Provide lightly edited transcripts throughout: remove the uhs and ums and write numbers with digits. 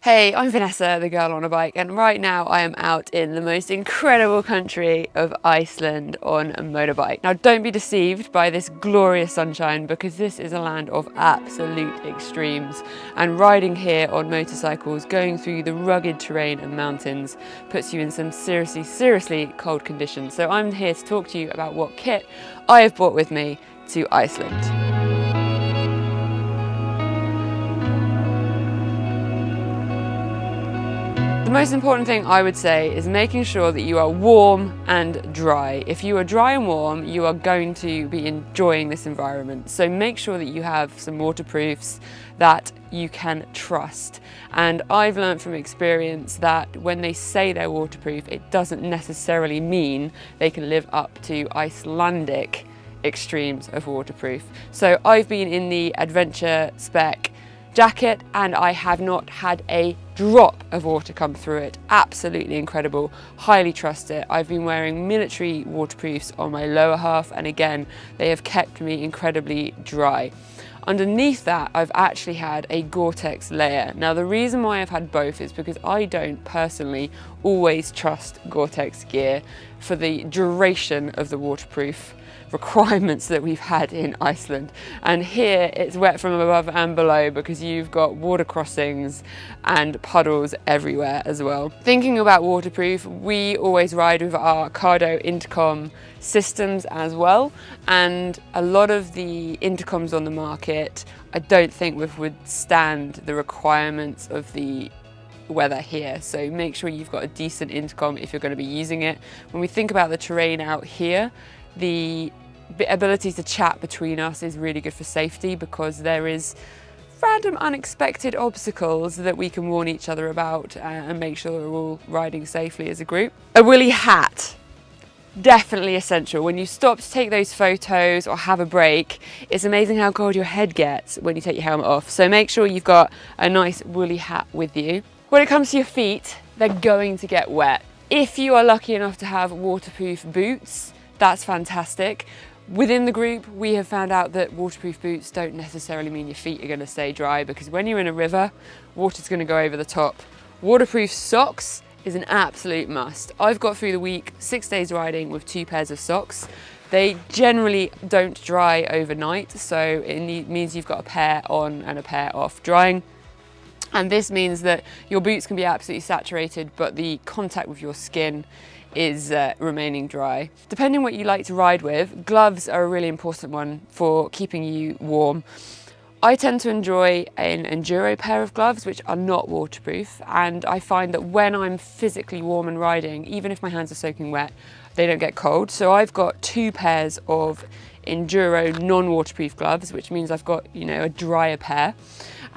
Hey, I'm Vanessa, the girl on a bike, and right now I am out in the most incredible country of Iceland on a motorbike. Now don't be deceived by this glorious sunshine because this is a land of absolute extremes, and riding here on motorcycles, going through the rugged terrain and mountains puts you in some seriously cold conditions. So I'm here to talk to you about what kit I have brought with me to Iceland. The most important thing I would say is making sure that you are warm and dry. If you are dry and warm, you are going to be enjoying this environment. So make sure that you have some waterproofs that you can trust. And I've learned from experience that when they say they're waterproof, it doesn't necessarily mean they can live up to Icelandic extremes of waterproof. So I've been in the adventure spec jacket and I have not had a drop of water come through it. Absolutely incredible, highly trust it. I've been wearing military waterproofs on my lower half and again they have kept me incredibly dry. Underneath that I've actually had a Gore-Tex layer. Now the reason why I've had both is because I don't personally always trust Gore-Tex gear for the duration of the waterproof requirements that we've had in Iceland. And here it's wet from above and below because you've got water crossings and puddles everywhere as well. Thinking about waterproof, we always ride with our Cardo intercom systems as well, and a lot of the intercoms on the market I don't think would withstand the requirements of the weather here, so make sure you've got a decent intercom if you're going to be using it. When we think about the terrain out here, the ability to chat between us is really good for safety because there is random unexpected obstacles that we can warn each other about and make sure we're all riding safely as a group. A woolly hat, definitely essential. When you stop to take those photos or have a break, it's amazing how cold your head gets when you take your helmet off. So make sure you've got a nice woolly hat with you. When it comes to your feet, they're going to get wet. If you are lucky enough to have waterproof boots, that's fantastic. Within the group, we have found out that waterproof boots don't necessarily mean your feet are going to stay dry because when you're in a river, water's going to go over the top. Waterproof socks is an absolute must. I've got through the week 6 days riding with 2 pairs of socks. They generally don't dry overnight, so it means you've got a pair on and a pair off drying. And this means that your boots can be absolutely saturated, but the contact with your skin is remaining dry. Depending what you like to ride with, gloves are a really important one for keeping you warm. I tend to enjoy an enduro pair of gloves which are not waterproof, and I find that when I'm physically warm and riding, even if my hands are soaking wet, they don't get cold. So I've got 2 pairs of enduro non-waterproof gloves, which means I've got, you know, a drier pair.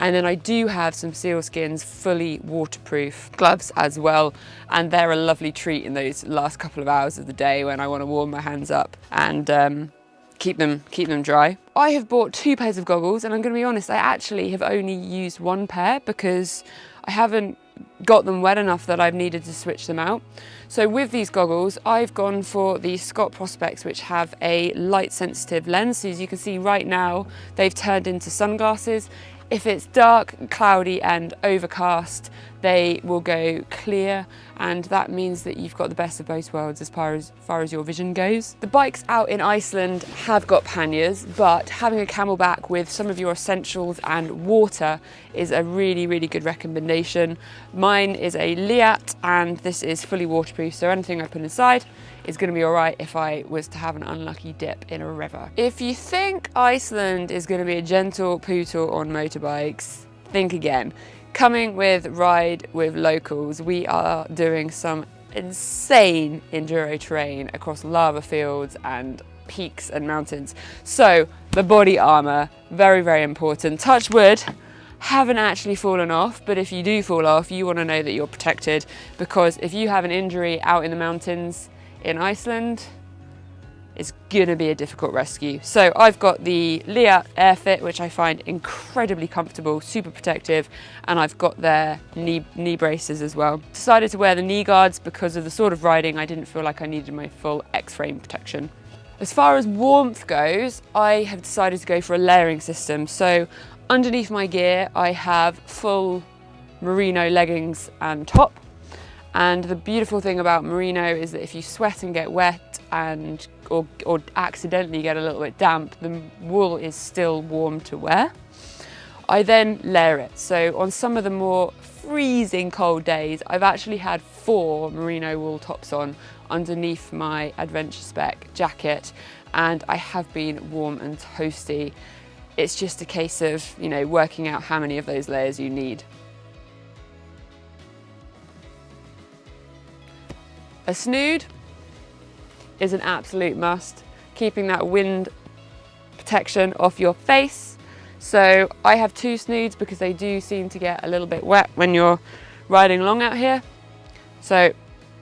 And then I do have some sealskins fully waterproof gloves as well, and they're a lovely treat in those last couple of hours of the day when I want to warm my hands up and keep them dry. I have bought 2 pairs of goggles, and I'm going to be honest, I actually have only used 1 pair because I haven't got them wet enough that I've needed to switch them out. So with these goggles, I've gone for the Scott Prospects, which have a light sensitive lens. So as you can see right now, they've turned into sunglasses. If it's dark, cloudy and overcast, they will go clear, and that means that you've got the best of both worlds as far as your vision goes. The bikes out in Iceland have got panniers, but having a Camelback with some of your essentials and water is a really good recommendation. Mine is a Liat and this is fully waterproof, so anything I put inside is going to be alright if I was to have an unlucky dip in a river. If you think Iceland is going to be a gentle poodle on motorbikes, think again. Coming with Ride with Locals, we are doing some insane enduro terrain across lava fields and peaks and mountains. So the body armour, very important. Touch wood, haven't actually fallen off, but if you do fall off, you want to know that you're protected, because if you have an injury out in the mountains in Iceland, it's gonna be a difficult rescue. So I've got the Liat Airfit, which I find incredibly comfortable, super protective, and I've got their knee braces as well. Decided to wear the knee guards because of the sort of riding I didn't feel like I needed my full X-frame protection. As far as warmth goes, I have decided to go for a layering system. So underneath my gear, I have full merino leggings and top. And the beautiful thing about merino is that if you sweat and get wet and or accidentally get a little bit damp, the wool is still warm to wear. I then layer it. So on some of the more freezing cold days, I've actually had 4 merino wool tops on underneath my Adventure Spec jacket, and I have been warm and toasty. It's just a case of, you know, working out how many of those layers you need. A snood is an absolute must, keeping that wind protection off your face. So I have 2 snoods because they do seem to get a little bit wet when you're riding along out here. So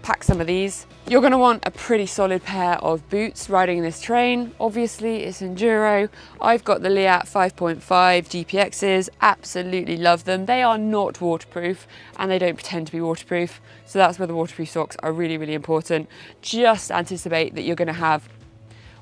pack some of these. You're going to want a pretty solid pair of boots riding this terrain. Obviously it's enduro. I've got the Liat 5.5 GPXs, absolutely love them. They are not waterproof and they don't pretend to be waterproof. So that's where the waterproof socks are really, really important. Just anticipate that you're going to have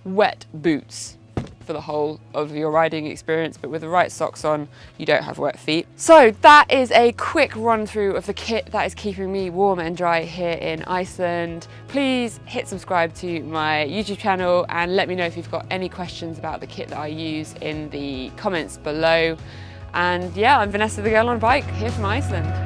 wet boots for the whole of your riding experience, but with the right socks on, you don't have wet feet. So that is a quick run through of the kit that is keeping me warm and dry here in Iceland. Please hit subscribe to my YouTube channel and let me know if you've got any questions about the kit that I use in the comments below. And yeah, I'm Vanessa, the girl on a bike, here from Iceland.